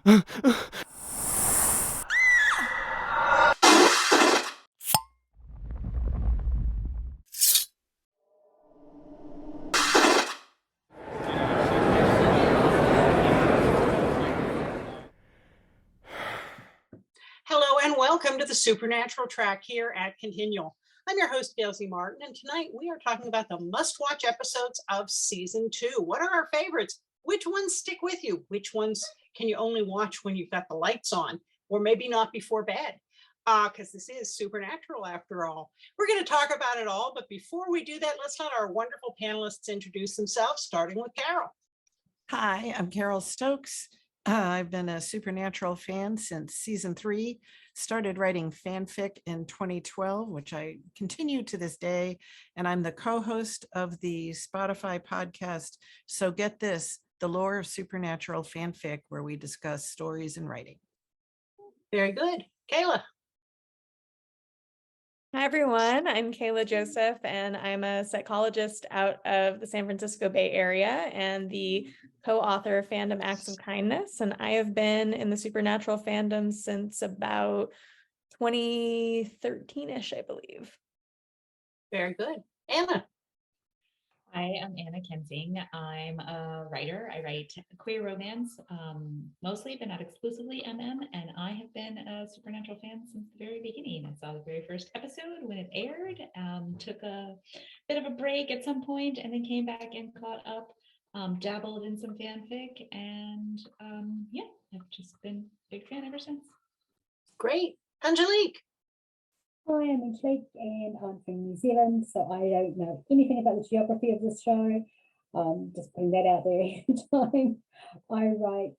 Hello and welcome to the Supernatural Track here at Continual. I'm your host, Gail Martin, and tonight we are talking about the must-watch episodes of Season 2. What are our favorites? Which ones stick with you? Which ones can you only watch when you've got the lights on, or maybe not before bed? Because this is Supernatural after all. We're going to talk about it all, but before we do that, let's let our wonderful panelists introduce themselves, starting with Carole. Hi, I'm Carole Stokes. I've been a Supernatural fan since season 3, started writing fanfic in 2012, which I continue to this day. And I'm the co-host of the Spotify podcast, So Get This, The Lore of Supernatural Fanfic, where we discuss stories and writing. Very good. Kaela. Hi, everyone. I'm Kaela Joseph, and I'm a psychologist out of the San Francisco Bay Area and the co-author of Fandom Acts of Kindness. And I have been in the Supernatural fandom since about 2013-ish, I believe. Very good. Anna. Hi, I'm Anna Kensing. I'm a writer. I write queer romance, mostly, but not exclusively MM, and I have been a Supernatural fan since the very beginning. I saw the very first episode when it aired, took a bit of a break at some point, and then came back and caught up, dabbled in some fanfic, and yeah, I've just been a big fan ever since. Great. Angelique. Hi, I'm Angelique and I'm from New Zealand, so I don't know anything about the geography of this show. Just putting that out there ahead of time. I write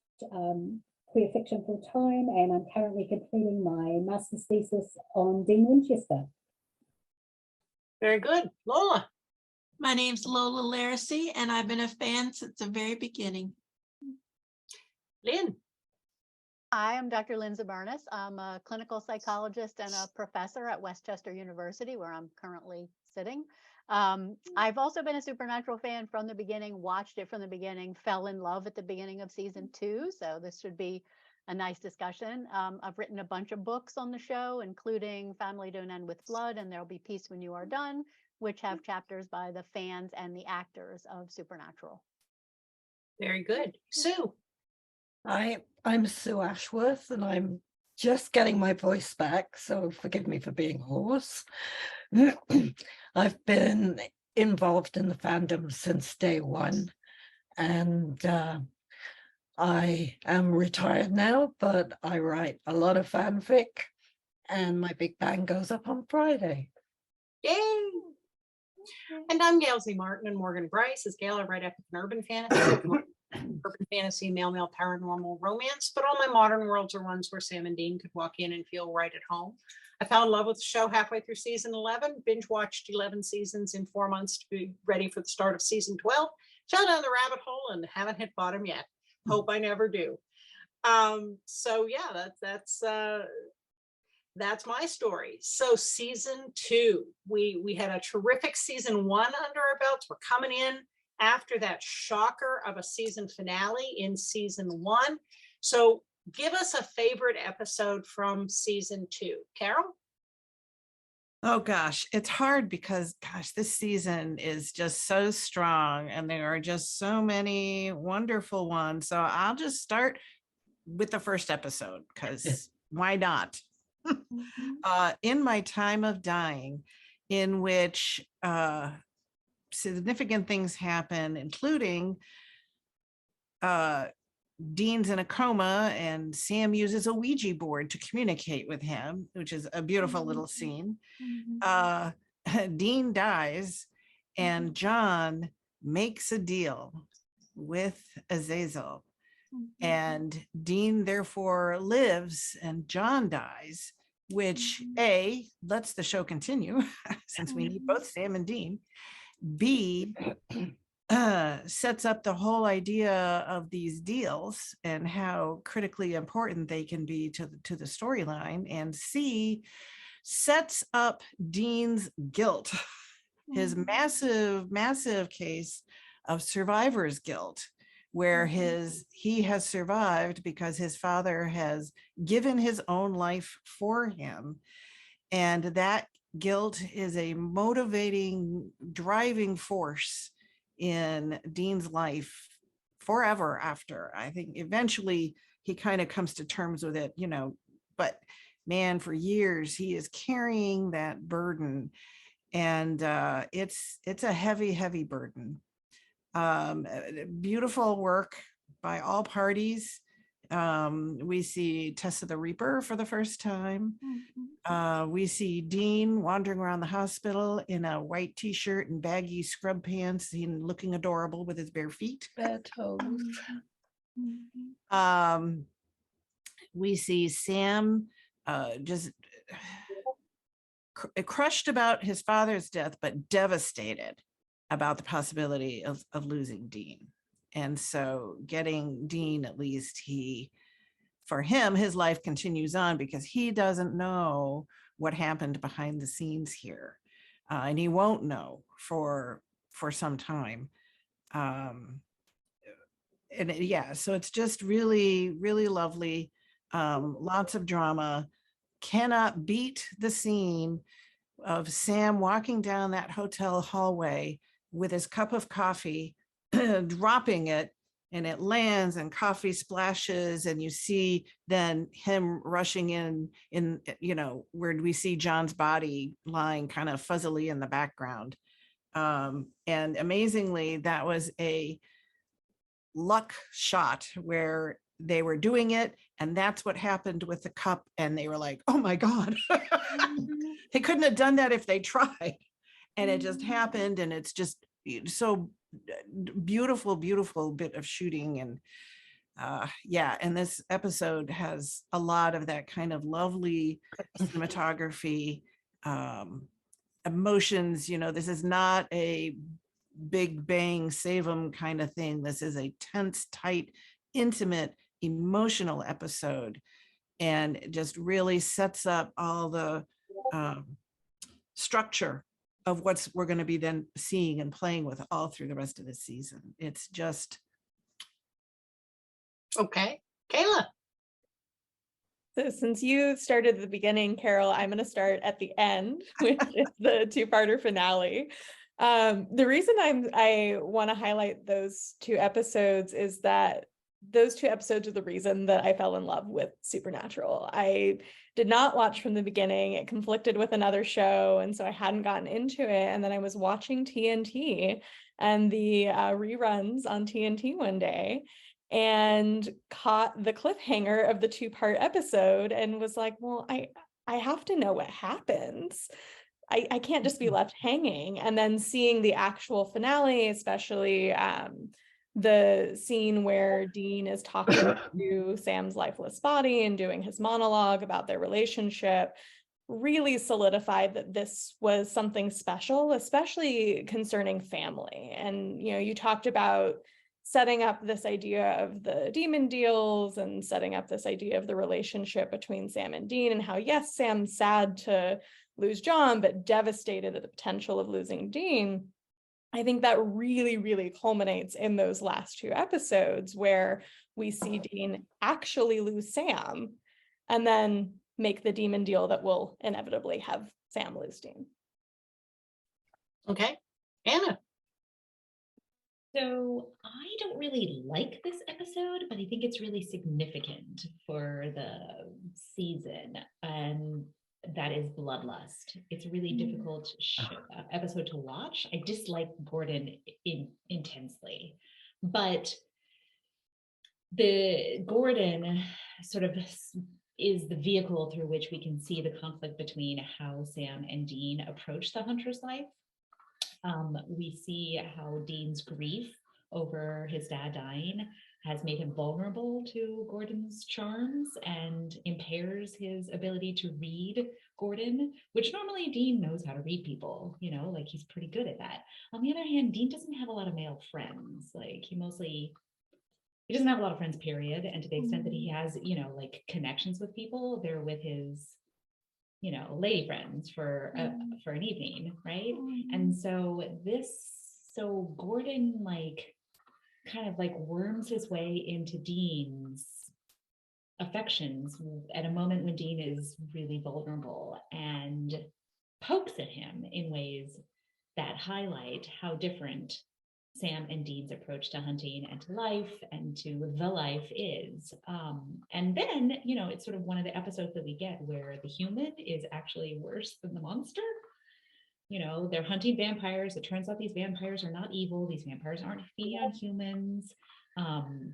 queer fiction full time, and I'm currently completing my master's thesis on Dean Winchester. Very good. Lola. My name's Lola Lariscy, and I've been a fan since the very beginning. Lynn. Hi, I'm Dr. Lynn Zubernis. I'm a clinical psychologist and a professor at Westchester University, where I'm currently sitting. I've also been a Supernatural fan from the beginning, watched it from the beginning, fell in love at the beginning of season 2. So this should be a nice discussion. I've written a bunch of books on the show, including Family Don't End with Blood and There'll Be Peace When You Are Done, which have chapters by the fans and the actors of Supernatural. Very good. Sue. I'm Sue Ashworth, and I'm just getting my voice back, so forgive me for being hoarse. I've been involved in the fandom since day one, and I am retired now, but I write a lot of fanfic, and my big bang goes up on Friday. Yay! And I'm Gail Martin, and Morgan Bryce is Gail. I write epic and urban fantasy, male paranormal romance, but all my modern worlds are ones where Sam and Dean could walk in and feel right at home. I fell in love with the show halfway through season 11, binge watched 11 seasons in 4 months to be ready for the start of season 12, fell down the rabbit hole and haven't hit bottom yet. Hope I never do. So yeah, that's my story. So season 2, we had a terrific season 1 under our belts. We're coming in after that shocker of a season finale in season 1. So give us a favorite episode from season 2. Carole? Oh gosh, it's hard because this season is just so strong and there are just so many wonderful ones. So I'll just start with the first episode because why not? In My Time of Dying, in which significant things happen, including Dean's in a coma and Sam uses a Ouija board to communicate with him, which is a beautiful little scene. Dean dies and John makes a deal with Azazel, and Dean therefore lives and John dies, which A, lets the show continue since we need both Sam and Dean. B, sets up the whole idea of these deals and how critically important they can be to the storyline. And C, sets up Dean's guilt, his massive case of survivor's guilt, where he has survived because his father has given his own life for him. And that guilt is a motivating, driving force in Dean's life forever after. I think eventually he kind of comes to terms with it, but man, for years he is carrying that burden. And it's a heavy, heavy burden. Beautiful work by all parties. We see Tessa the Reaper for the first time. We see Dean wandering around the hospital in a white t-shirt and baggy scrub pants, looking adorable with his bare feet. Bare toes. We see Sam just crushed about his father's death, but devastated about the possibility of losing Dean. And so getting Dean, at least for him, his life continues on because he doesn't know what happened behind the scenes here. And he won't know for some time. So it's just really, really lovely. Lots of drama. Cannot beat the scene of Sam walking down that hotel hallway with his cup of coffee, dropping it, and it lands and coffee splashes, and you see then him rushing in, where we see John's body lying kind of fuzzily in the background. And amazingly, that was a luck shot where they were doing it, and that's what happened with the cup, and they were like, oh my God. They couldn't have done that if they tried, and it just happened. And it's just so beautiful bit of shooting. And and this episode has a lot of that kind of lovely cinematography, emotions. This is not a big bang save them kind of thing. This is a tense, tight, intimate, emotional episode, and it just really sets up all the structure of we're going to be then seeing and playing with all through the rest of the season. It's just okay. Kaela. So since you started at the beginning, Carole, I'm going to start at the end, which is the two-parter finale. The reason I want to highlight those two episodes is that those two episodes are the reason that I fell in love with Supernatural. I did not watch from the beginning. It conflicted with another show, and so I hadn't gotten into it. And then I was watching TNT and the reruns on TNT one day, and caught the cliffhanger of the two-part episode and was like, well, I have to know what happens. I can't just be left hanging. And then seeing the actual finale, especially the scene where Dean is talking to Sam's lifeless body and doing his monologue about their relationship, really solidified that this was something special, especially concerning family. And, you talked about setting up this idea of the demon deals and setting up this idea of the relationship between Sam and Dean, and how, yes, Sam's sad to lose John, but devastated at the potential of losing Dean. I think that really, really culminates in those last two episodes where we see Dean actually lose Sam and then make the demon deal that will inevitably have Sam lose Dean. Okay. Anna. So I don't really like this episode, but I think it's really significant for the season. And that is Bloodlust. It's a really difficult episode to watch. I dislike Gordon intensely, but the Gordon sort of is the vehicle through which we can see the conflict between how Sam and Dean approach the hunter's life. We see how Dean's grief over his dad dying has made him vulnerable to Gordon's charms and impairs his ability to read Gordon, which normally Dean knows how to read people, like he's pretty good at that. On the other hand, Dean doesn't have a lot of male friends. Like he doesn't have a lot of friends, period. And to the extent that he has, like connections with people, they're with his, lady friends for an evening, right? And so Gordon kind of like worms his way into Dean's affections at a moment when Dean is really vulnerable, and pokes at him in ways that highlight how different Sam and Dean's approach to hunting and to life and to the life is. And then, you know, it's sort of one of the episodes that we get where the human is actually worse than the monster. You know, they're hunting vampires. It turns out these vampires are not evil. These vampires aren't feeding on humans.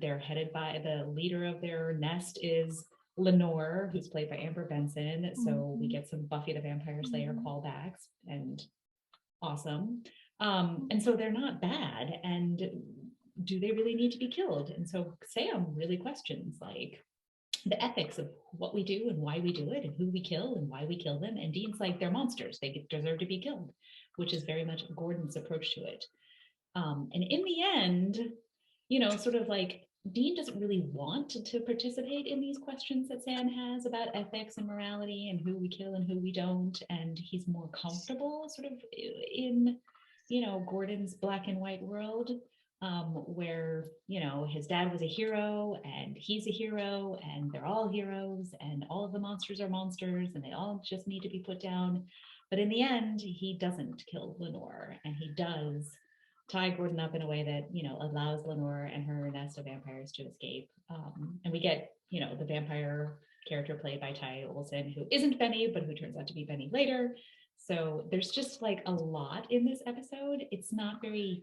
They're headed by the leader of their nest is Lenore, who's played by Amber Benson. So we get some Buffy the Vampire Slayer callbacks, and awesome. And so they're not bad. And do they really need to be killed? And so Sam really questions like the ethics of what we do and why we do it and who we kill and why we kill them. And Dean's like, they're monsters. They deserve to be killed, which is very much Gordon's approach to it. And in the end, you know, sort of like Dean doesn't really want to participate in these questions that Sam has about ethics and morality and who we kill and who we don't. And he's more comfortable sort of in, you know, Gordon's black and white world, where, you know, his dad was a hero and he's a hero and they're all heroes and all of the monsters are monsters and they all just need to be put down. But in the end, he doesn't kill Lenore, and he does tie Gordon up in a way that, you know, allows Lenore and her nest of vampires to escape. And we get, you know, the vampire character played by Ty Olsson, who isn't Benny, but who turns out to be Benny later. So there's just like a lot in this episode. It's not very,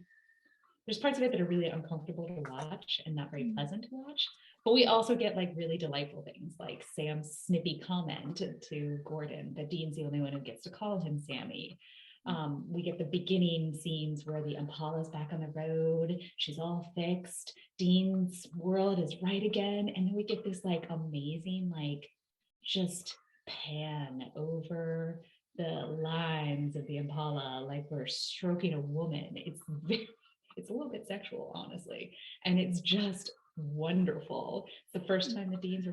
there's parts of it that are really uncomfortable to watch and not very pleasant to watch. But we also get like really delightful things like Sam's snippy comment to Gordon that Dean's the only one who gets to call him Sammy. We get the beginning scenes where the Impala's back on the road. She's all fixed. Dean's world is right again. And then we get this like amazing, like just pan over the lines of the Impala, like we're stroking a woman. It's a little bit sexual, honestly. And it's just wonderful. It's the first time that Dean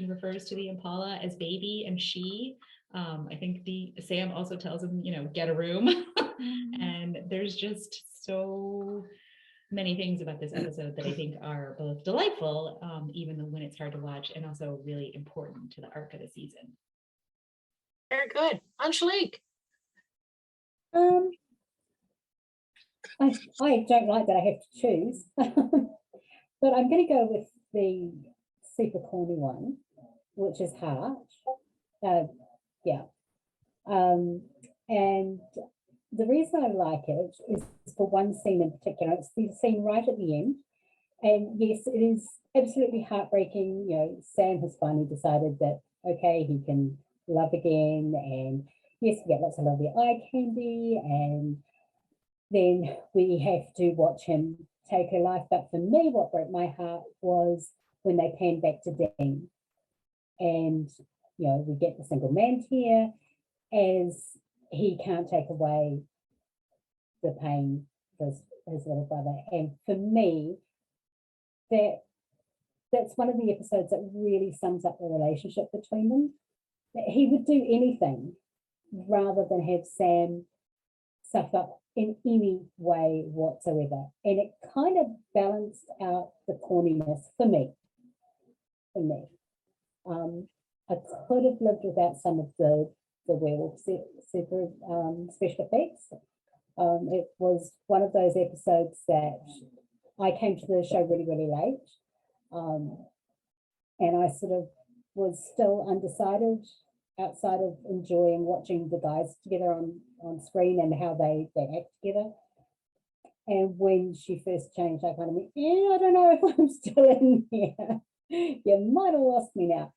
refers to the Impala as baby and she. I think Sam also tells him, you know, get a room. And there's just so many things about this episode that I think are both delightful, even though when it's hard to watch, and also really important to the arc of the season. Very good. Angelique. I don't like that I have to choose, but I'm going to go with the super corny one, which is Heart. And the reason I like it is for one scene in particular. It's the scene right at the end. And yes, it is absolutely heartbreaking. You know, Sam has finally decided that, okay, he can love again. And yes, we get lots of lovely eye candy. And then we have to watch him take her life. But for me, what broke my heart was when they panned back to Dean. And, you know, we get the single man here as he can't take away the pain for his little brother. And for me, that's one of the episodes that really sums up the relationship between them. He would do anything rather than have Sam suffer in any way whatsoever. And it kind of balanced out the corniness for me. I could have lived without some of the werewolf super special effects. It was one of those episodes that I came to the show really, really late. And I sort of was still undecided outside of enjoying watching the guys together on screen and how they act together. And when she first changed, I kind of went, yeah, I don't know if I'm still in here. You might have lost me now.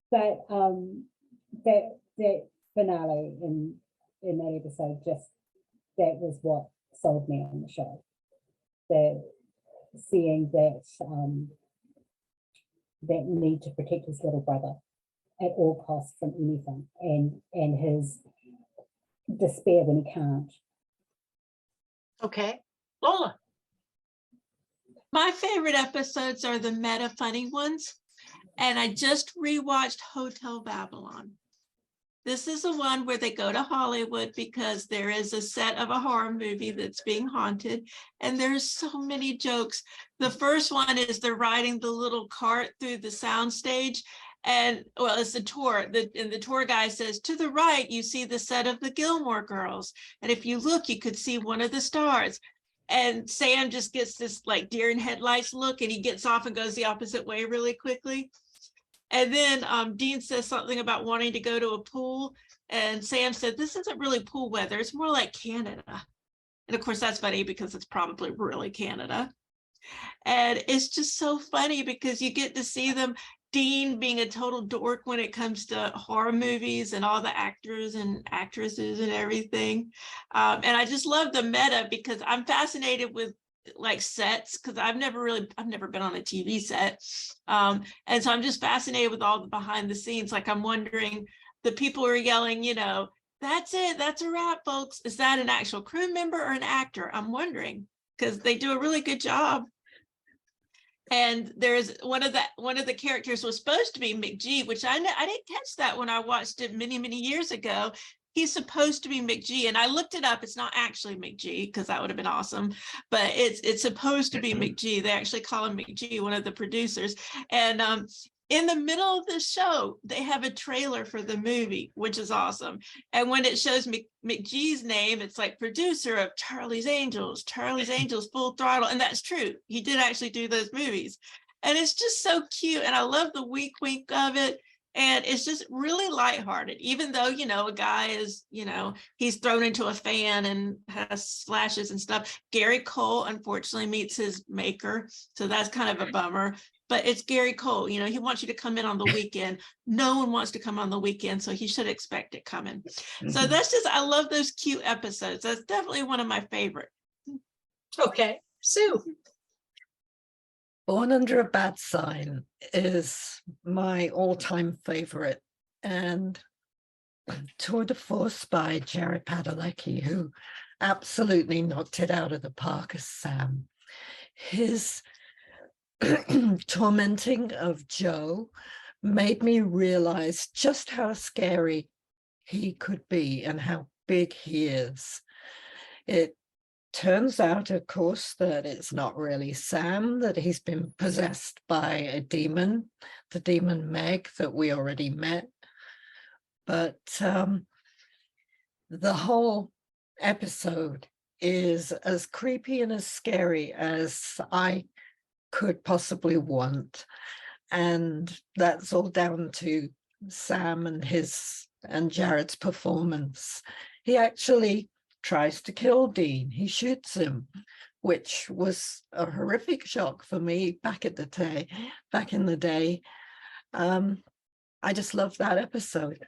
But that finale in that episode, just that was what sold me on the show. Seeing that that need to protect his little brother at all costs from anything, and his despair when he can't. Okay, Lola. My favorite episodes are the meta funny ones. And I just rewatched Hotel Babylon. This is the one where they go to Hollywood because there is a set of a horror movie that's being haunted. And there's so many jokes. The first one is they're riding the little cart through the soundstage. And well, it's a tour. And the tour guy says, to the right, you see the set of the Gilmore Girls. And if you look, you could see one of the stars. And Sam just gets this like deer in headlights look, and he gets off and goes the opposite way really quickly. And then Dean says something about wanting to go to a pool. And Sam said, this isn't really pool weather. It's more like Canada. And of course, that's funny because it's probably really Canada. And it's just so funny because you get to see them, Dean being a total dork when it comes to horror movies and all the actors and actresses and everything. And I just love the meta because I'm fascinated with like sets because I've never been on a TV set. And so I'm just fascinated with all the behind the scenes. Like I'm wondering, the people who are yelling, you know, that's it, that's a wrap, folks. Is that an actual crew member or an actor? I'm wondering because they do a really good job. And there's one of the characters was supposed to be McGee, which I didn't catch that when I watched it many years ago. He's supposed to be McGee, and I looked it up. It's not actually McGee because that would have been awesome, but it's supposed to be McGee. They actually call him McGee, one of the producers. And in the middle of the show, they have a trailer for the movie, which is awesome. And when it shows McGee's name, it's like producer of Charlie's Angels, Full Throttle. And that's true. He did actually do those movies. And it's just so cute. And I love the wink of it. And it's just really lighthearted, even though, you know, a guy is, you know, he's thrown into a fan and has slashes and stuff. Gary Cole, unfortunately, meets his maker. So that's kind of a bummer. But it's Gary Cole, you know, he wants you to come in on the weekend. No one wants to come on the weekend, so he should expect it coming. So that's just, I love those cute episodes. That's definitely one of my favorite. Okay, Sue. Born Under a Bad Sign is my all-time favorite, and tour de force by Jared Padalecki, who absolutely knocked it out of the park as Sam. His tormenting of Joe made me realize just how scary he could be and how big he is. It turns out, of course, that it's not really Sam, that he's been possessed by a demon, the demon Meg that we already met. But the whole episode is as creepy and as scary as I could possibly want. And that's all down to Sam and Jared's performance. He actually tries to kill Dean. He shoots him, which was a horrific shock for me back in the day. I just love that episode.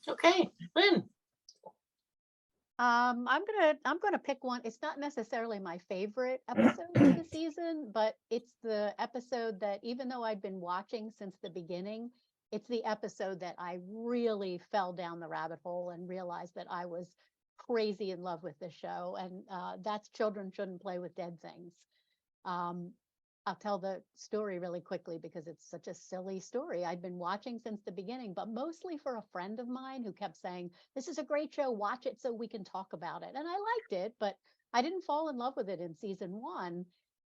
Okay, Lynn. I'm gonna pick one. It's not necessarily my favorite episode of the season, but it's the episode that, even though I'd been watching since the beginning, it's the episode that I really fell down the rabbit hole and realized that I was crazy in love with this show. And that's Children Shouldn't Play with Dead Things. I'll tell the story really quickly because it's such a silly story. I'd been watching since the beginning, but mostly for a friend of mine who kept saying, this is a great show, watch it so we can talk about it. And I liked it, but I didn't fall in love with it in season 1.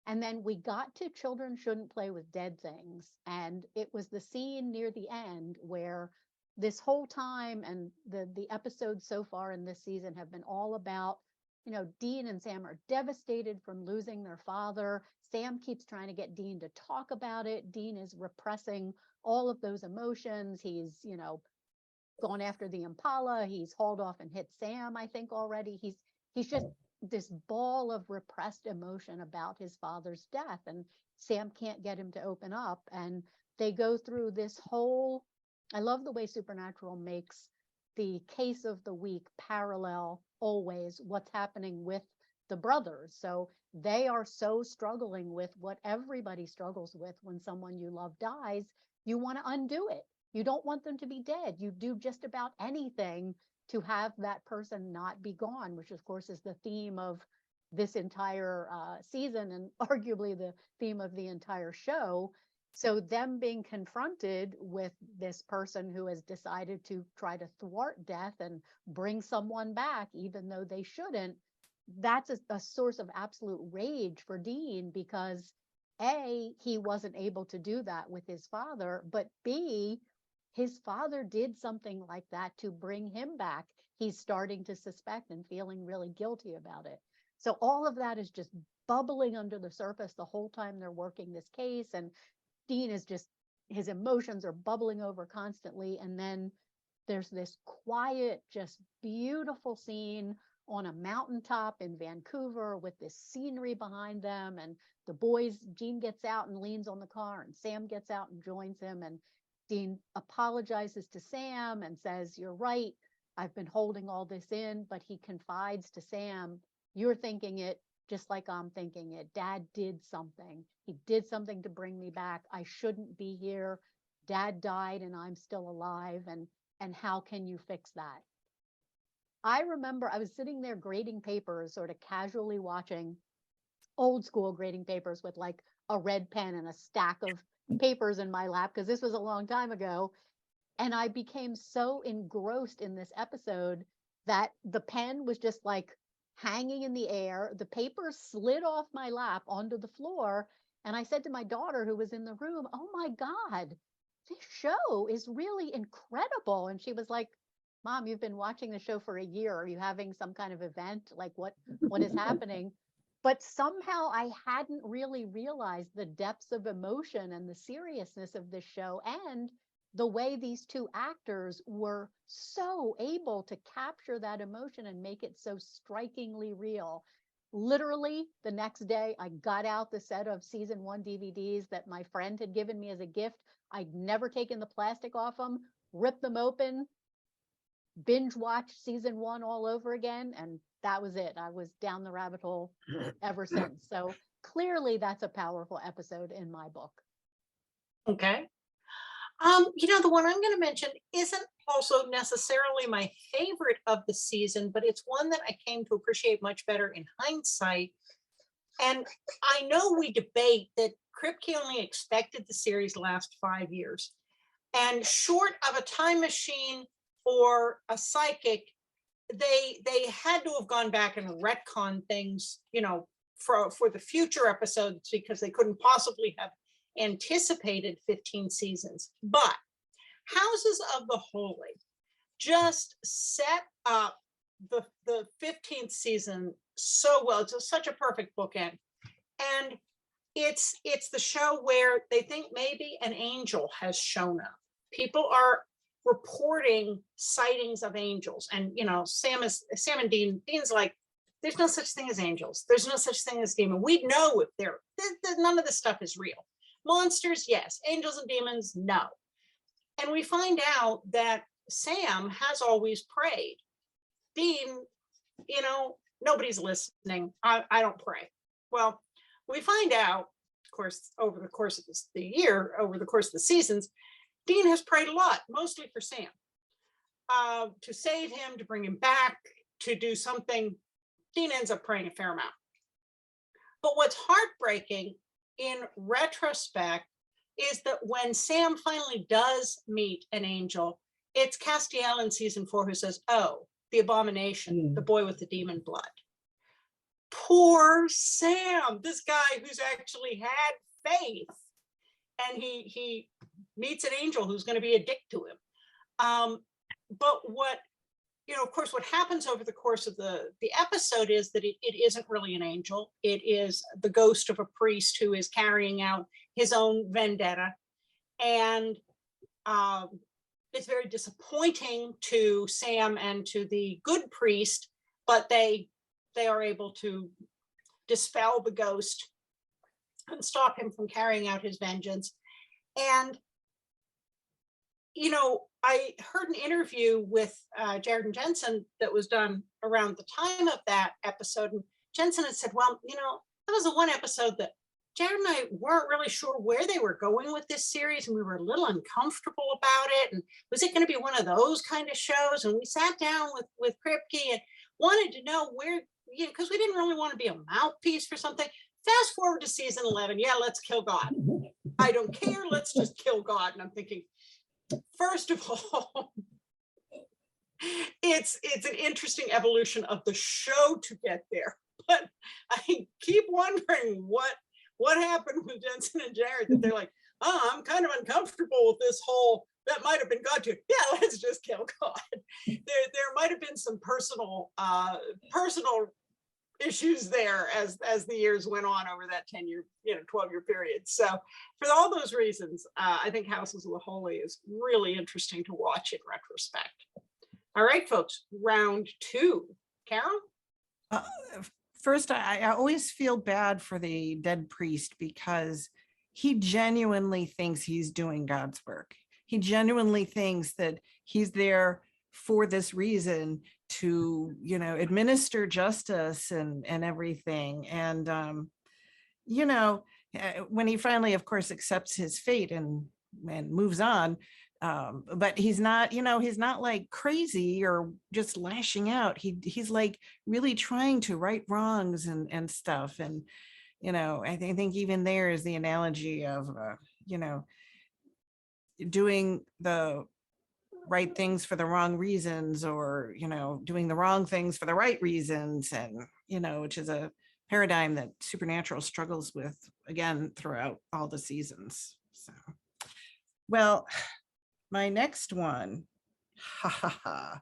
And then we got to Children Shouldn't Play with Dead Things. And it was the scene near the end where this whole time, and the episodes so far in this season have been all about, you know, Dean and Sam are devastated from losing their father. Sam keeps trying to get Dean to talk about it. Dean is repressing all of those emotions. He's, you know, gone after the Impala. He's hauled off and hit Sam, I think already. He's just this ball of repressed emotion about his father's death. And Sam can't get him to open up. And they go through this whole, I love the way Supernatural makes the case of the week parallel always what's happening with the brothers. So they are so struggling with what everybody struggles with when someone you love dies. You want to undo it. You don't want them to be dead. You do just about anything to have that person not be gone, which of course is the theme of this entire season and arguably the theme of the entire show. So them being confronted with this person who has decided to try to thwart death and bring someone back, even though they shouldn't, that's a source of absolute rage for Dean, because A, he wasn't able to do that with his father, but B, his father did something like that to bring him back. He's starting to suspect and feeling really guilty about it. So all of that is just bubbling under the surface the whole time they're working this case. And Dean is just, his emotions are bubbling over constantly. And then there's this quiet, just beautiful scene on a mountaintop in Vancouver with this scenery behind them. And the boys, Dean gets out and leans on the car, and Sam gets out and joins him. And Dean apologizes to Sam and says, "You're right, I've been holding all this in," but he confides to Sam, "You're thinking it just like I'm thinking it. Dad did something. He did something to bring me back. I shouldn't be here. Dad died and I'm still alive. And how can you fix that?" I remember I was sitting there grading papers, sort of casually watching old school grading papers with like a red pen and a stack of papers in my lap, because this was a long time ago. And I became so engrossed in this episode that the pen was just like hanging in the air. The paper slid off my lap onto the floor. And I said to my daughter, who was in the room, "Oh my God, this show is really incredible." And she was like, "Mom, you've been watching the show for a year. Are you having some kind of event? Like what is happening?" But somehow I hadn't really realized the depths of emotion and the seriousness of this show, and the way these two actors were so able to capture that emotion and make it so strikingly real. Literally, the next day, I got out the set of season 1 DVDs that my friend had given me as a gift. I'd never taken the plastic off them, ripped them open, binge watched season 1 all over again, and that was it. I was down the rabbit hole ever since. So clearly that's a powerful episode in my book. Okay. The one I'm going to mention isn't also necessarily my favorite of the season, but it's one that I came to appreciate much better in hindsight. And I know we debate that Kripke only expected the series to last 5 years. And short of a time machine or a psychic, they had to have gone back and retconned things, for the future episodes, because they couldn't possibly have anticipated 15 seasons. But Houses of the Holy just set up the 15th season so well. It's such a perfect bookend. And it's the show where they think maybe an angel has shown up. People are reporting sightings of angels. And Sam and Dean's like, "There's no such thing as angels. There's no such thing as demon. We know if none of this stuff is real. Monsters, yes. Angels and demons, no." And we find out that Sam has always prayed. Dean, nobody's listening. I don't pray. Well, we find out, of course, over the course of the seasons, Dean has prayed a lot, mostly for Sam, to save him, to bring him back, to do something. Dean ends up praying a fair amount. But what's heartbreaking in retrospect is that when Sam finally does meet an angel, it's Castiel in season 4 who says, "Oh, the abomination, the boy with the demon blood." Poor Sam, this guy who's actually had faith, and he meets an angel who's going to be a dick to him. But what, of course, what happens over the course of the episode is that it isn't really an angel. It is the ghost of a priest who is carrying out his own vendetta. And it's very disappointing to Sam and to the good priest, but they are able to dispel the ghost and stop him from carrying out his vengeance. And I heard an interview with Jared and Jensen that was done around the time of that episode. And Jensen had said, "Well, that was the one episode that Jared and I weren't really sure where they were going with this series. And we were a little uncomfortable about it. And was it going to be one of those kind of shows?" And we sat down with Kripke and wanted to know where, because we didn't really want to be a mouthpiece for something. Fast forward to season 11. Yeah, let's kill God. I don't care, let's just kill God. And I'm thinking, first of all, it's an interesting evolution of the show to get there. But I keep wondering what happened with Jensen and Jared, that they're like, oh, I'm kind of uncomfortable with this whole, that might have been God too. Yeah, let's just kill God. There might have been some personal issues there as the years went on over that 10-year, 12-year period. So for all those reasons, I think Houses of the Holy is really interesting to watch in retrospect. All right, folks, round 2. Carol? First, I always feel bad for the dead priest because he genuinely thinks he's doing God's work. He genuinely thinks that he's there for this reason to, administer justice and everything. And, when he finally, of course, accepts his fate and moves on, but he's not, he's not like crazy or just lashing out. He's like really trying to right wrongs and stuff. And, I think even there is the analogy of, doing the right things for the wrong reasons, or, doing the wrong things for the right reasons. And, which is a paradigm that Supernatural struggles with again throughout all the seasons. So, well, my next one, some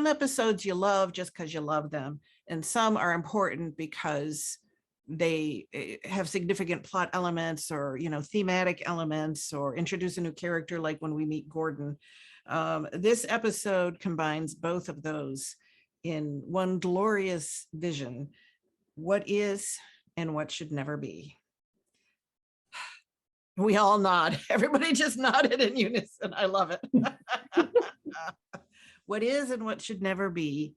episodes you love just because you love them, and some are important because they have significant plot elements or, thematic elements, or introduce a new character, like when we meet Gordon. This episode combines both of those in one glorious vision: what is and what should never be. We all nod. Everybody just nodded in unison. I love it. What is and what should never be.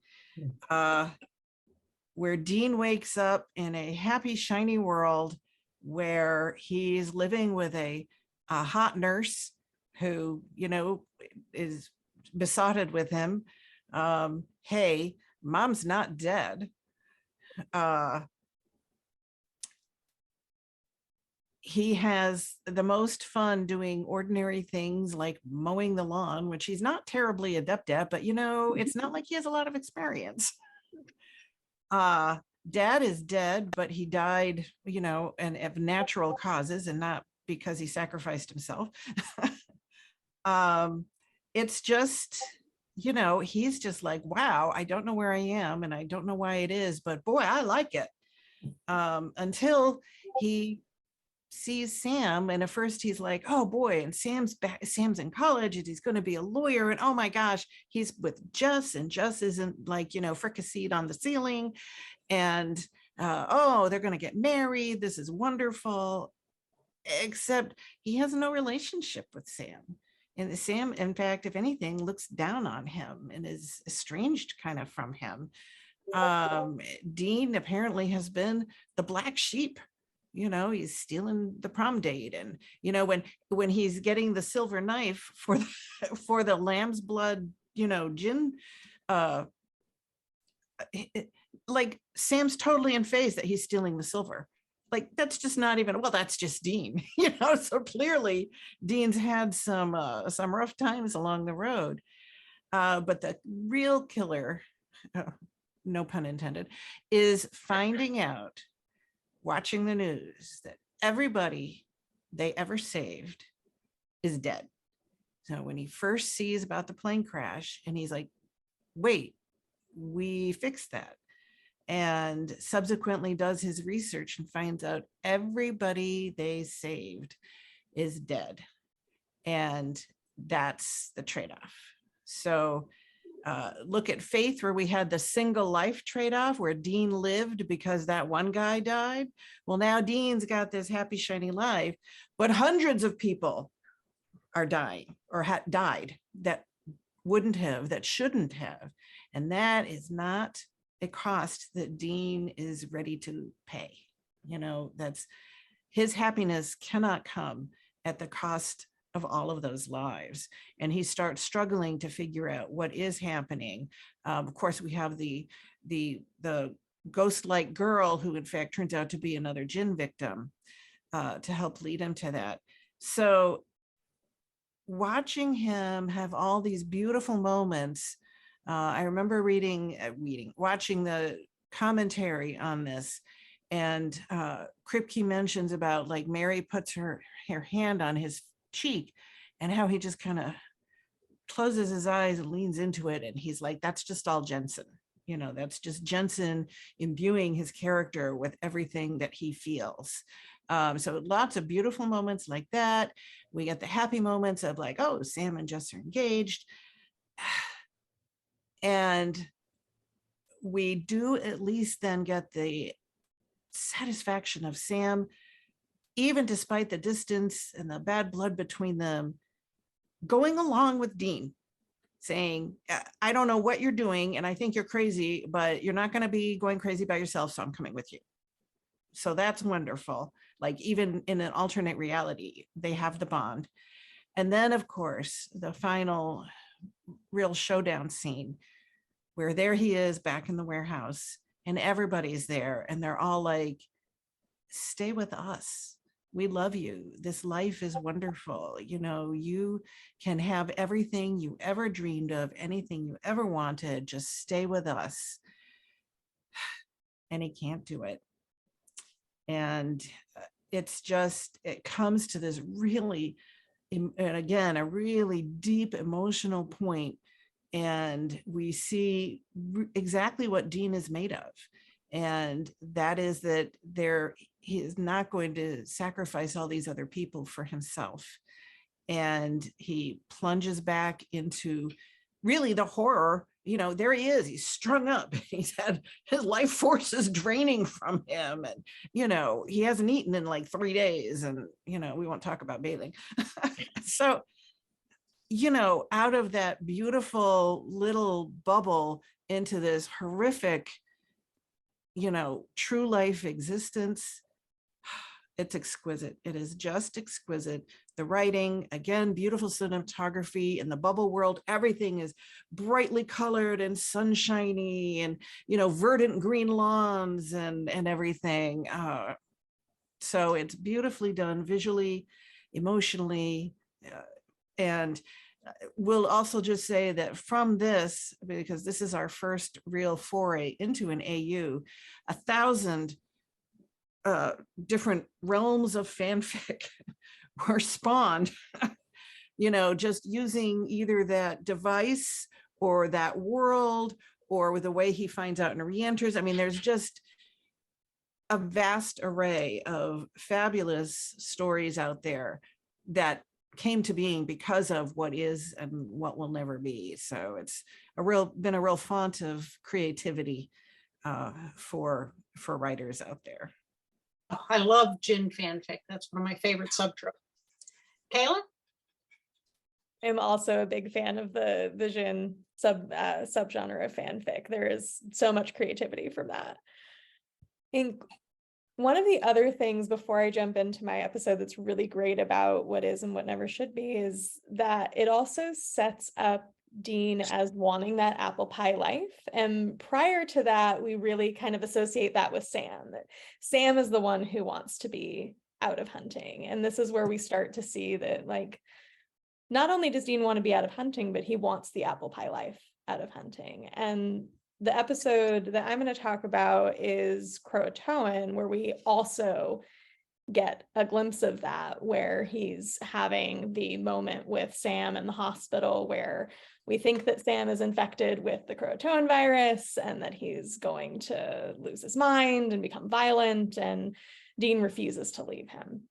Where Dean wakes up in a happy, shiny world where he's living with a hot nurse who, is besotted with him. Hey, mom's not dead. He has the most fun doing ordinary things like mowing the lawn, which he's not terribly adept at, but it's not like he has a lot of experience. Dad is dead, but he died, and of natural causes and not because he sacrificed himself. It's just, he's just like, wow, I don't know where I am and I don't know why it is, but boy, I like it. Until he sees Sam, and at first he's like, oh boy, and Sam's in college and he's going to be a lawyer, and oh my gosh, he's with Jess, and Jess isn't like, fricasseed on the ceiling, and oh, they're going to get married, this is wonderful, except he has no relationship with Sam. And Sam, in fact, if anything, looks down on him and is estranged kind of from him. Dean apparently has been the black sheep. He's stealing the prom date. And, when he's getting the silver knife for the lamb's blood, gin, like Sam's totally in phase that he's stealing the silver. Like, that's just not even, well, that's just Dean, so clearly Dean's had some rough times along the road. But the real killer, no pun intended, is finding out, watching the news, that everybody they ever saved is dead. So when he first sees about the plane crash, and he's like, wait, we fixed that. And subsequently does his research and finds out everybody they saved is dead. And that's the trade-off. So look at Faith, where we had the single life trade-off, where Dean lived because that one guy died. Well, now Dean's got this happy, shiny life, but hundreds of people are dying or had died that wouldn't have, that shouldn't have. And that is not a cost that Dean is ready to pay. That's his happiness cannot come at the cost of all of those lives. And he starts struggling to figure out what is happening. Of course, we have the ghost-like girl who in fact turns out to be another gin victim. to help lead him to that. So watching him have all these beautiful moments, I remember watching the commentary on this, and Kripke mentions about like Mary puts her hand on his cheek and how he just kind of closes his eyes and leans into it. And he's like, that's just all Jensen. That's just Jensen imbuing his character with everything that he feels. So lots of beautiful moments like that. We get the happy moments of like, oh, Sam and Jess are engaged. And we do at least then get the satisfaction of Sam, even despite the distance and the bad blood between them, going along with Dean, saying, I don't know what you're doing, and I think you're crazy, but you're not going to be going crazy by yourself, so I'm coming with you. So that's wonderful. Like, even in an alternate reality, they have the bond. And then, of course, the final real showdown scene where there he is back in the warehouse and everybody's there and they're all like, stay with us. We love you. This life is wonderful. You can have everything you ever dreamed of, anything you ever wanted. Just stay with us. And he can't do it. And it comes to this really, and again, a really deep emotional point. And we see exactly what Dean is made of. And that is that he is not going to sacrifice all these other people for himself. And he plunges back into really the horror. There he is, he's strung up, he's had his life forces draining from him, and he hasn't eaten in like 3 days, and we won't talk about bathing. So out of that beautiful little bubble into this horrific true life existence, it's exquisite. It is just exquisite. The writing, again, beautiful cinematography. In the bubble world, everything is brightly colored and sunshiny, and verdant green lawns and everything. So it's beautifully done visually, emotionally, and we'll also just say that from this, because this is our first real foray into an AU, 1,000 different realms of fanfic were spawned, just using either that device or that world or with the way he finds out and re-enters. I mean, there's just a vast array of fabulous stories out there that came to being because of what is and what will never be. So it's been a real font of creativity for writers out there. Oh, I love gin fanfic. That's one of my favorite subtropes. Kaela? I'm also a big fan of the gin subgenre of fanfic. There is so much creativity from that. One of the other things before I jump into my episode that's really great about what is and what never should be is that it also sets up Dean as wanting that apple pie life. And prior to that, we really kind of associate that with Sam, that Sam is the one who wants to be out of hunting. And this is where we start to see that, like, not only does Dean want to be out of hunting, but he wants the apple pie life out of hunting. And the episode that I'm going to talk about is Croatoan, where we also get a glimpse of that, where he's having the moment with Sam in the hospital where we think that Sam is infected with the Croatoan virus and that he's going to lose his mind and become violent, and Dean refuses to leave him.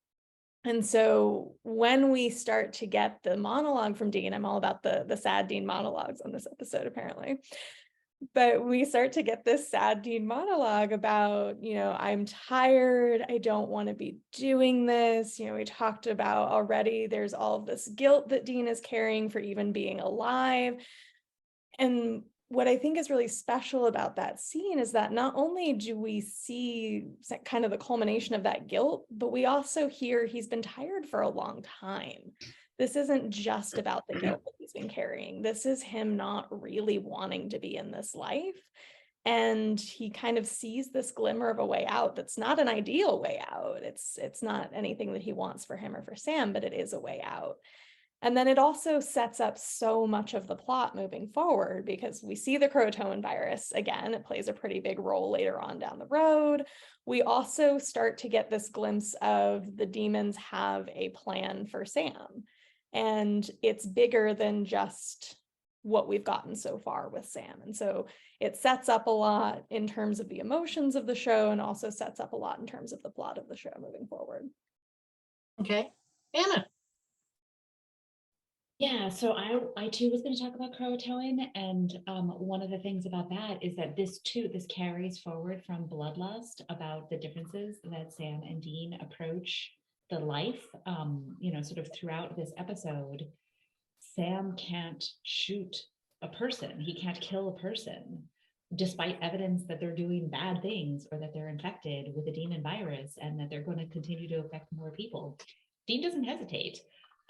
And so when we start to get the monologue from Dean, I'm all about the sad Dean monologues on this episode, apparently. But we start to get this sad Dean monologue about, I'm tired. I don't want to be doing this. We talked about already, there's all of this guilt that Dean is carrying for even being alive. And what I think is really special about that scene is that not only do we see kind of the culmination of that guilt, but we also hear he's been tired for a long time. This isn't just about the guilt that he's been carrying. This is him not really wanting to be in this life. And he kind of sees this glimmer of a way out that's not an ideal way out. It's not anything that he wants for him or for Sam, but it is a way out. And then it also sets up so much of the plot moving forward, because we see the Croatoan virus again. It plays a pretty big role later on down the road. We also start to get this glimpse of the demons have a plan for Sam. And it's bigger than just what we've gotten so far with Sam. And so it sets up a lot in terms of the emotions of the show, and also sets up a lot in terms of the plot of the show moving forward. Okay, Anna. Yeah, so I too was going to talk about Croatoan, and one of the things about that is that this carries forward from Bloodlust, about the differences that Sam and Dean approach the life. Sort of throughout this episode, Sam can't shoot a person. He can't kill a person, despite evidence that they're doing bad things, or that they're infected with a demon virus and that they're going to continue to affect more people. Dean doesn't hesitate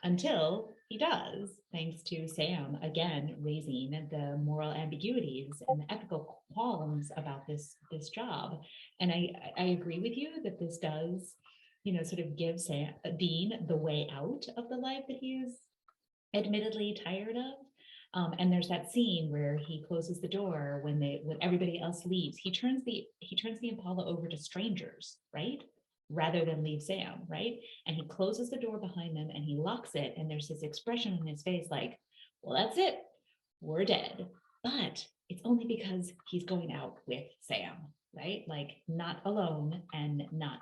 until he does, thanks to Sam, again, raising the moral ambiguities and the ethical qualms about this job. And I agree with you that this does, sort of give Dean the way out of the life that he is admittedly tired of. And there's that scene where he closes the door when everybody else leaves. He turns the Impala over to strangers, right? Rather than leave Sam, right? And he closes the door behind them and he locks it. And there's this expression on his face like, well, that's it. We're dead. But it's only because he's going out with Sam, right? Like, not alone, and not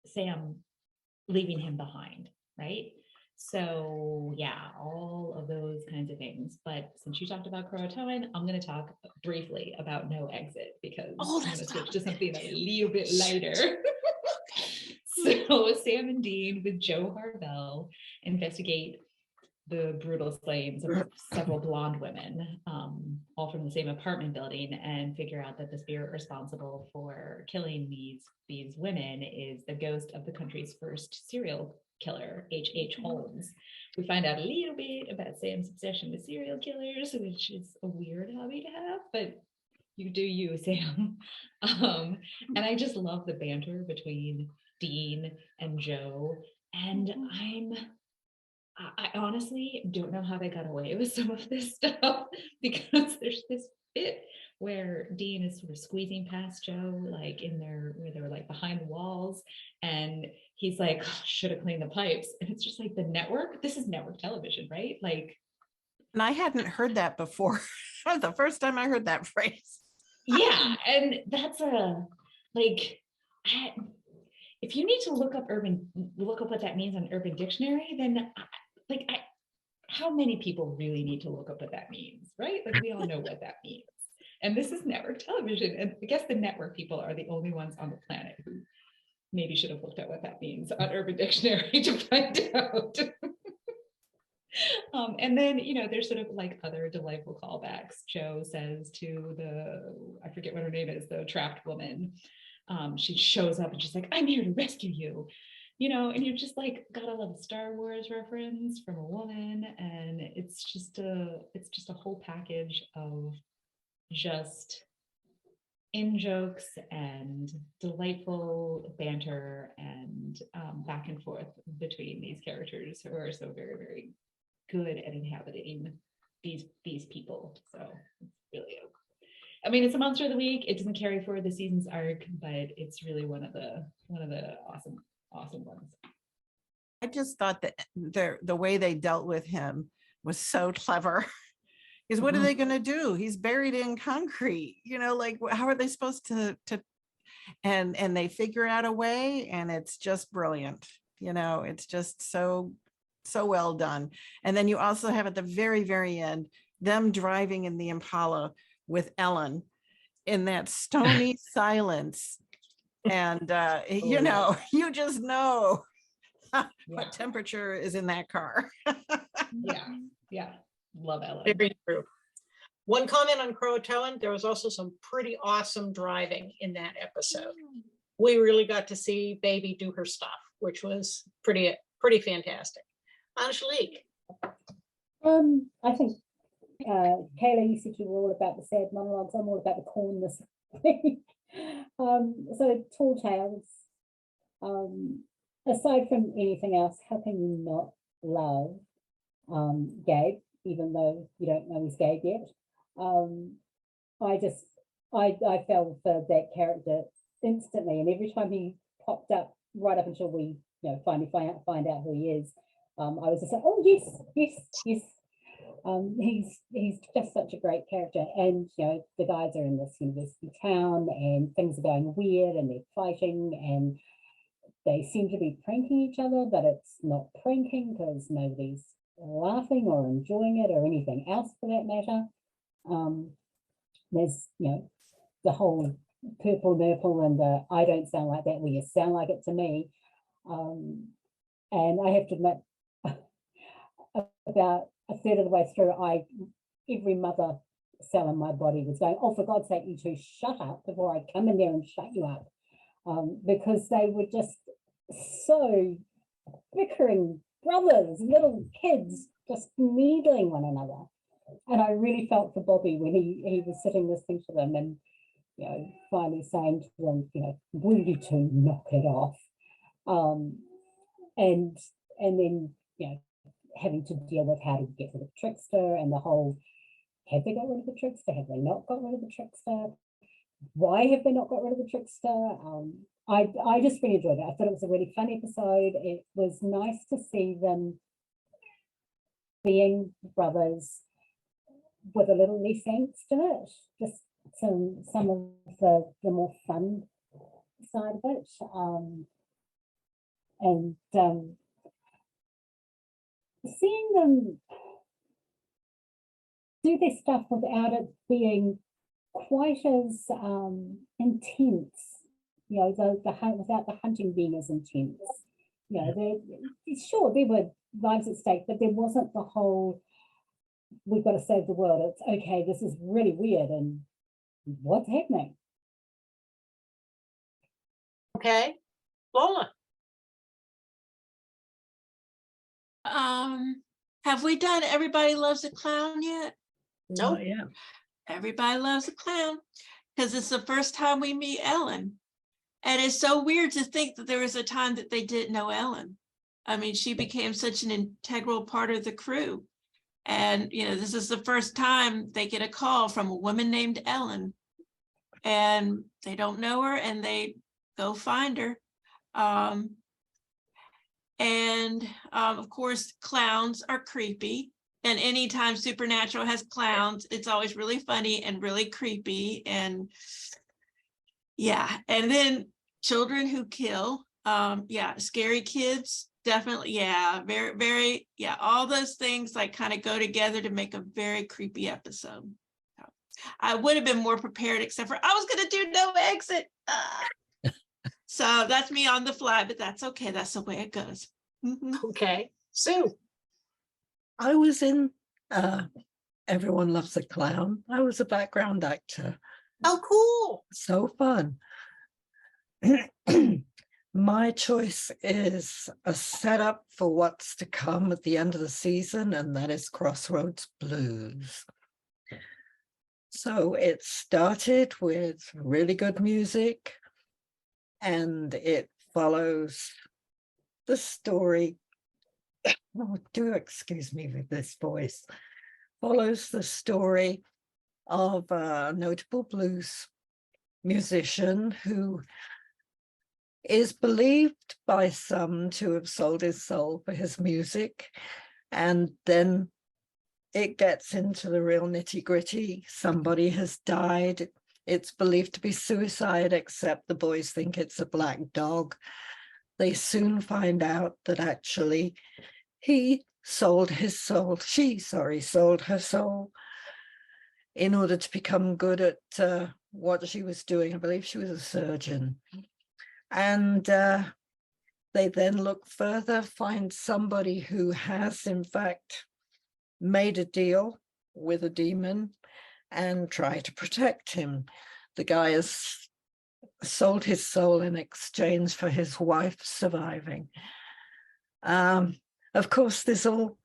Sam leaving him behind, right? So yeah, all of those kinds of things. But since you talked about Croatoan, I'm going to talk briefly about No Exit, because I'm going to switch to something a little bit lighter. So Sam and Dean, with Joe Harvell, investigate the brutal slayings of several blonde women, all from the same apartment building, and figure out that the spirit responsible for killing these women is the ghost of the country's first serial killer, H.H. Holmes. We find out a little bit about Sam's obsession with serial killers, which is a weird hobby to have, but you do you, Sam. And I just love the banter between Dean and Joe. And I honestly don't know how they got away with some of this stuff, because there's this bit where Dean is sort of squeezing past Joe, like where they were like behind the walls, and he's like, oh, should have cleaned the pipes. And it's just like, the network, this is network television, right? Like, And I hadn't heard that before. That was the first time I heard that phrase. Yeah, and that's if you need to look up what that means on Urban Dictionary, then how many people really need to look up what that means, right? Like, we all know what that means. And this is network television, and I guess the network people are the only ones on the planet who maybe should have looked at what that means on Urban Dictionary to find out. And then, there's sort of like other delightful callbacks. Joe says to I forget what her name is, the trapped woman. She shows up and she's like, I'm here to rescue you. And you're just like, gotta love a Star Wars reference from a woman. And it's just a whole package of just in-jokes and delightful banter and back and forth between these characters who are so very, very good at inhabiting these people. So it's really it's a monster of the week. It doesn't carry forward the season's arc, but it's really one of the awesome ones. I just thought that the way they dealt with him was so clever. Because what are they going to do? He's buried in concrete. Like, how are they supposed to? And they figure out a way, and it's just brilliant. It's just so well done. And then you also have at the very, very end them driving in the Impala with Ellen in that stony silence. And, you just know what temperature is in that car. Yeah. Love Ellen. Very true. One comment on Croatoan, there was also some pretty awesome driving in that episode. We really got to see Baby do her stuff, which was pretty fantastic. Angelique. I think Kaela, you said you were all about the sad monologues. I'm all about the corn this week. So Tall Tales. Aside from anything else, how can you not love Gabe, even though you don't know he's Gabe yet? I fell for that character instantly, and every time he popped up, right up until we finally find out who he is, I was just like, oh yes, yes, yes. He's just such a great character, and the guys are in this university town, and things are going weird, and they're fighting, and they seem to be pranking each other, but it's not pranking because nobody's laughing or enjoying it or anything else for that matter. There's the whole purple nurple and the I don't sound like that, well you sound like it to me. And I have to admit, about a third of the way through, every mother cell in my body was going, oh, for God's sake, you two shut up before I come in there and shut you up. Because they were just so bickering brothers, little kids, just needling one another. And I really felt for Bobby when he was sitting listening to them and finally saying to them, will you two knock it off? And then having to deal with how to get rid of Trickster and the whole, have they got rid of the Trickster? Have they not got rid of the Trickster? Why have they not got rid of the Trickster? I just really enjoyed it. I thought it was a really fun episode. It was nice to see them being brothers with a little less angst in it. Just some of the more fun side of it. And seeing them do their stuff without it being quite as intense, without the hunting being as intense. Sure, there were lives at stake, but there wasn't the whole, we've got to save the world. It's okay, this is really weird, and what's happening? Okay, Lola. Have we done Everybody Loves a Clown yet? Nope. Yeah. Everybody Loves a Clown, because it's the first time we meet Ellen. And it's so weird to think that there was a time that they didn't know Ellen. I mean, she became such an integral part of the crew. And, this is the first time they get a call from a woman named Ellen. And they don't know her, and they go find her. Of course, clowns are creepy. And anytime Supernatural has clowns, it's always really funny and really creepy. And yeah, and then children who kill, scary kids, definitely, yeah, very, very, yeah, all those things like kind of go together to make a very creepy episode. I would have been more prepared, except for I was going to do no exit. So that's me on the fly, but that's okay. That's the way it goes. Okay, Sue. I was in Everyone Loves a Clown. I was a background actor. Oh, cool. So fun. My choice is a setup for what's to come at the end of the season, and that is Crossroads Blues. So it started with really good music, and it follows the story. Oh, do excuse me with this voice. Follows the story of a notable blues musician who is believed by some to have sold his soul for his music, and then it gets into the real nitty-gritty. Somebody has died. It's believed to be suicide, except the boys think it's a black dog. They soon find out that actually he sold his soul, sold her soul in order to become good at what she was doing. I believe she was a surgeon. And they then look further, find somebody who has in fact made a deal with a demon and try to protect him. The guy has sold his soul in exchange for his wife surviving. Of course, there's all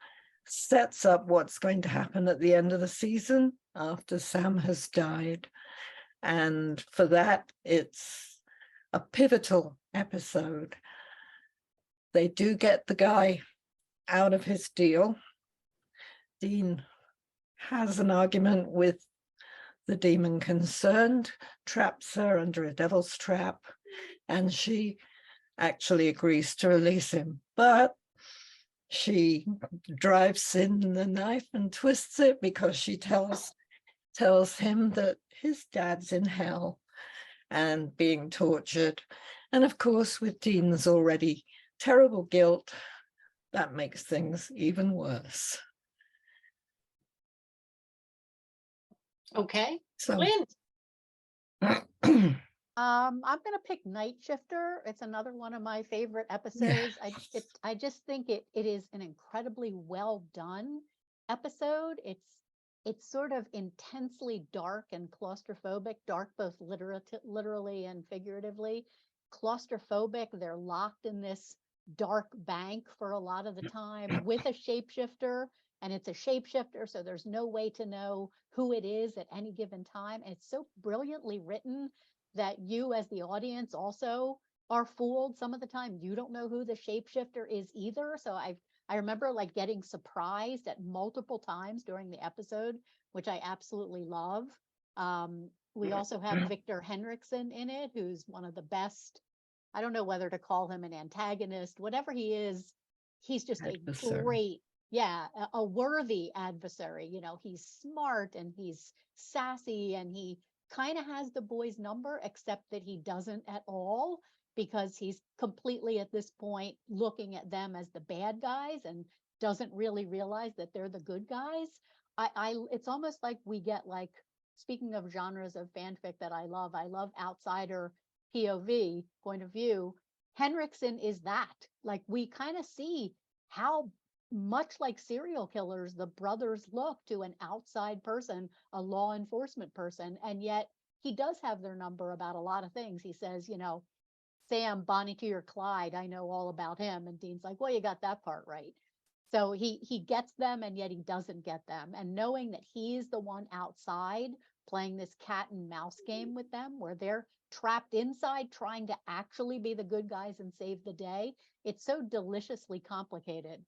sets up what's going to happen at the end of the season after Sam has died. And for that, it's a pivotal episode. They do get the guy out of his deal. Dean has an argument with the demon concerned, traps her under a devil's trap, and she actually agrees to release him. But she drives in the knife and twists it because she tells him that his dad's in hell and being tortured. And of course, with Dean's already terrible guilt, that makes things even worse. Okay, So Lynn. I'm gonna pick Night Shifter. It's another one of my favorite episodes. I just think it is an incredibly well done episode. It's sort of intensely dark and claustrophobic, dark both literally and figuratively. Claustrophobic, they're locked in this dark bank for a lot of the time with a shapeshifter, and it's a shapeshifter, so there's no way to know who it is at any given time. And it's so brilliantly written that you as the audience also are fooled. Some of the time you don't know who the shapeshifter is either. So I remember like getting surprised at multiple times during the episode, which I absolutely love. We also have Victor Henriksen in it, who's one of the best. I don't know whether to call him an antagonist, whatever he is. He's just Adversary. a great, a worthy adversary. You know, he's smart and he's sassy and he kind of has the boys' number, except that he doesn't at all, because he's completely at this point looking at them as the bad guys and doesn't really realize that they're the good guys. It's almost like we get, like, speaking of genres of fanfic that I love outsider POV, point of view. Henriksen is that. Like, we kind of see how much like serial killers the brothers look to an outside person, a law enforcement person, and yet he does have their number about a lot of things. He says, you know, Sam, Bonnie to your Clyde, I know all about him. And Dean's like, well, you got that part right. So he gets them, and yet he doesn't get them. And knowing that he's the one outside playing this cat and mouse game with them, where they're trapped inside trying to actually be the good guys and save the day, it's so deliciously complicated.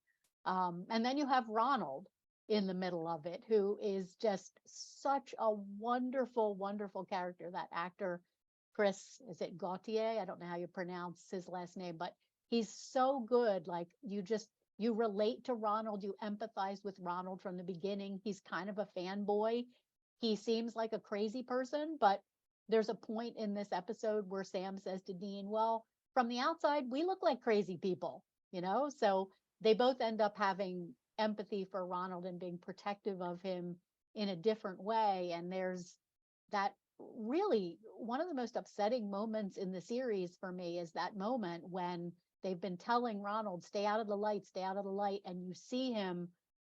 And then you have Ronald in the middle of it, who is just such a wonderful, wonderful character. That actor, Chris, is it Gautier? I don't know how you pronounce his last name, but he's so good. Like, you relate to Ronald, you empathize with Ronald from the beginning. He's kind of a fanboy. He seems like a crazy person, but there's a point in this episode where Sam says to Dean, well, from the outside, we look like crazy people, you know? So they both end up having empathy for Ronald and being protective of him in a different way. And there's that really one of the most upsetting moments in the series for me is that moment when they've been telling Ronald, stay out of the light, and you see him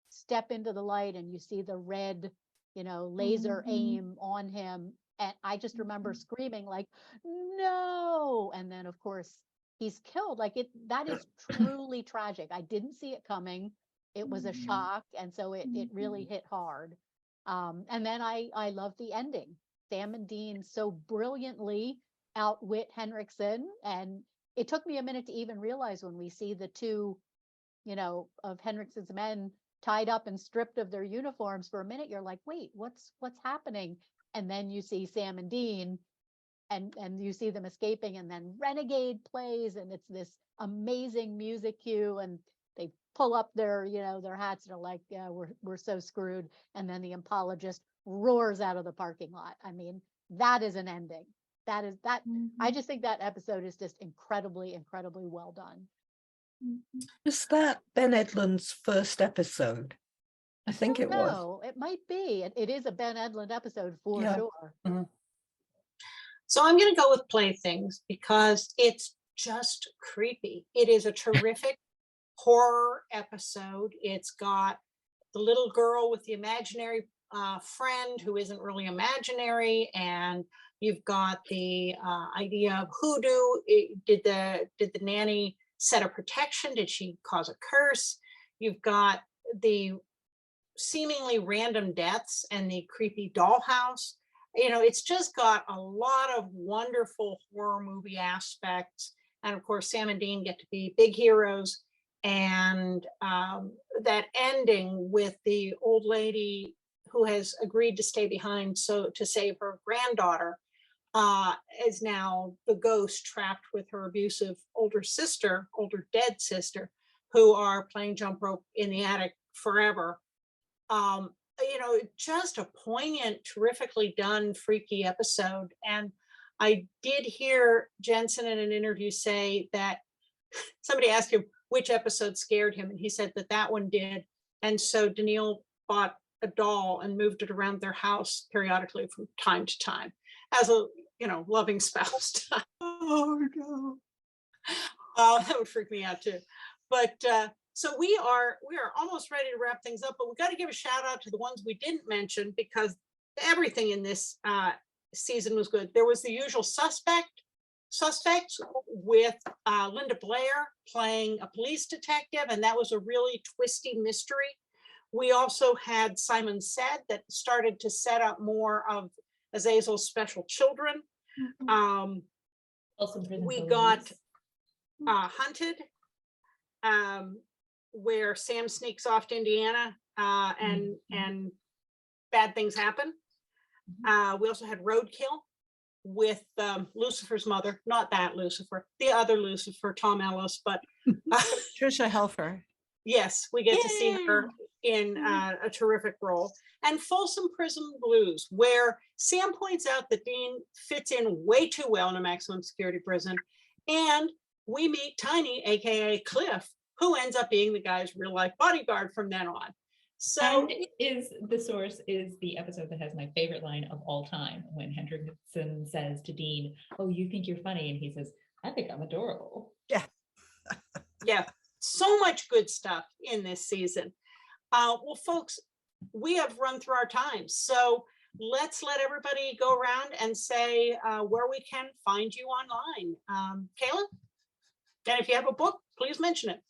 step into the light and you see the red, you know, laser aim on him. And I just remember screaming like, no. And then of course he's killed. Like, that is truly tragic. I didn't see it coming. It was a shock. And so it really hit hard. And then I love the ending. Sam and Dean so brilliantly outwit Henriksen. And it took me a minute to even realize when we see the two, you know, of Henriksen's men tied up and stripped of their uniforms. For a minute, you're like, wait, what's happening? And then you see Sam and Dean, and you see them escaping, and then Renegade plays, and it's this amazing music cue, and they pull up their, you know, their hats and are like, yeah, we're so screwed. And then the Impala just roars out of the parking lot. I mean, that is an ending. That is that. I just think that episode is just incredibly, incredibly well done. Is that Ben Edlund's first episode? I think it was. No, it might be. It is a Ben Edlund episode for sure. So I'm going to go with Playthings because it's just creepy. It is a terrific horror episode. It's got the little girl with the imaginary friend who isn't really imaginary, and you've got the idea of hoodoo. Did the nanny set a protection? Did she cause a curse? You've got the seemingly random deaths and the creepy dollhouse. It's just got a lot of wonderful horror movie aspects. And of course, Sam and Dean get to be big heroes. And that ending with the old lady who has agreed to stay behind to save her granddaughter is now the ghost trapped with her abusive older dead sister, who are playing jump rope in the attic forever. Just a poignant, terrifically done, freaky episode. And I did hear Jensen in an interview say that somebody asked him which episode scared him, and he said that one did. And so Daniil bought a doll and moved it around their house periodically from time to time as a loving spouse. Oh no. That would freak me out too. But so we are almost ready to wrap things up, but we got to give a shout out to the ones we didn't mention, because everything in this season was good. There was The Usual Suspects with Linda Blair playing a police detective, and that was a really twisty mystery. We also had Simon Said, that started to set up more of Azazel's special children. We got Hunted, where Sam sneaks off to Indiana and bad things happen. We also had Roadkill with Lucifer's mother, not that Lucifer, the other Lucifer, Tom Ellis, but Trisha Helfer. Yes, we get to see her in a terrific role. And Folsom Prison Blues, where Sam points out that Dean fits in way too well in a maximum security prison. And we meet Tiny, AKA Cliff, who ends up being the guy's real life bodyguard from then on. So The Source is the episode that has my favorite line of all time, when Hendrickson says to Dean, "Oh, you think you're funny?" And he says, "I think I'm adorable." Yeah. Yeah, so much good stuff in this season. Well, folks, we have run through our time. So let's let everybody go around and say where we can find you online. Kaela? And if you have a book, please mention it.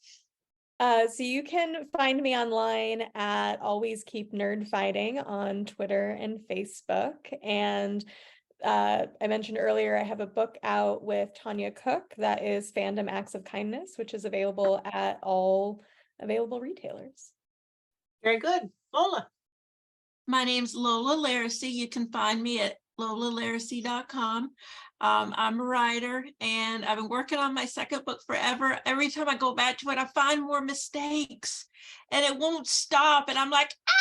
So you can find me online at Always Keep Nerd Fighting on Twitter and Facebook. And I mentioned earlier, I have a book out with Tanya Cook that is Fandom Acts of Kindness, which is available at all available retailers. Very good. Lola? My name's Lola Lariscy. You can find me at LolaLariscy.com. I'm a writer, and I've been working on my second book forever. Every time I go back to it, I find more mistakes, and it won't stop. And I'm like, ah!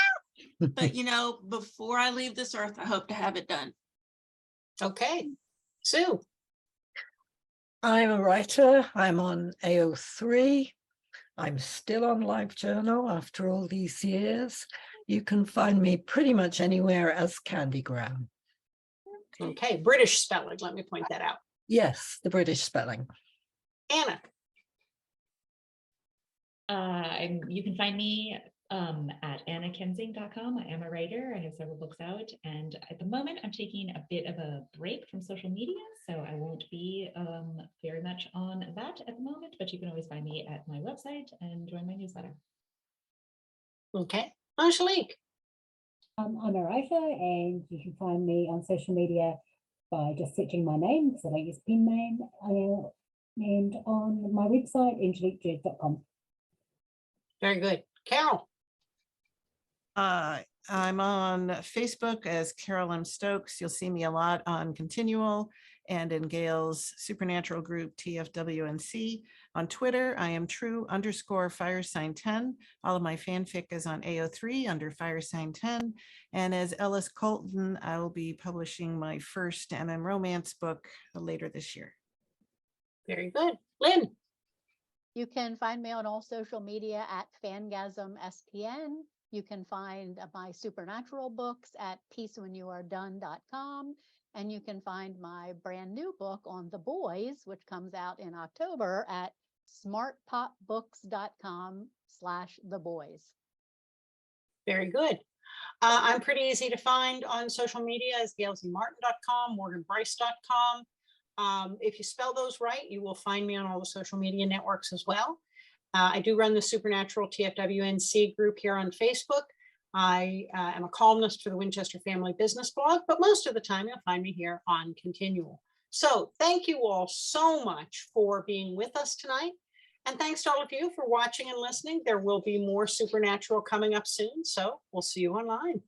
But before I leave this earth, I hope to have it done. Okay. Sue? I'm a writer. I'm on AO3. I'm still on LiveJournal after all these years. You can find me pretty much anywhere as Candygram. Okay, British spelling, let me point that out. Yes, the British spelling. Anna? You can find me at annakensing.com. I am a writer. I have several books out, and at the moment I'm taking a bit of a break from social media, so I won't be very much on that at the moment, but you can always find me at my website and join my newsletter. Okay. Angelique? I'm a writer, and you can find me on social media by just searching my name, because I don't use pen name, and on my website, angeliquejurd.com. Very good. Carole? I'm on Facebook as Carole M. Stokes. You'll see me a lot on Continual and in Gail's Supernatural group TFWNC. On Twitter, I am true_firesign10. All of my fanfic is on AO3 under firesign10. And as Ellis Colton, I will be publishing my first MM romance book later this year. Very good. Lynn? You can find me on all social media at Fangasm SPN. You can find my supernatural books at peacewhenyouaredone.com. And you can find my brand new book on The Boys, which comes out in October, at smartpopbooks.com/theboys. Very good. I'm pretty easy to find on social media as gailzmartin.com, morganbryce.com. If you spell those right, you will find me on all the social media networks as well. I do run the Supernatural TFWNC group here on Facebook. I am a columnist for the Winchester Family Business blog, but most of the time you'll find me here on Continual. So thank you all so much for being with us tonight. And thanks to all of you for watching and listening. There will be more Supernatural coming up soon, so we'll see you online.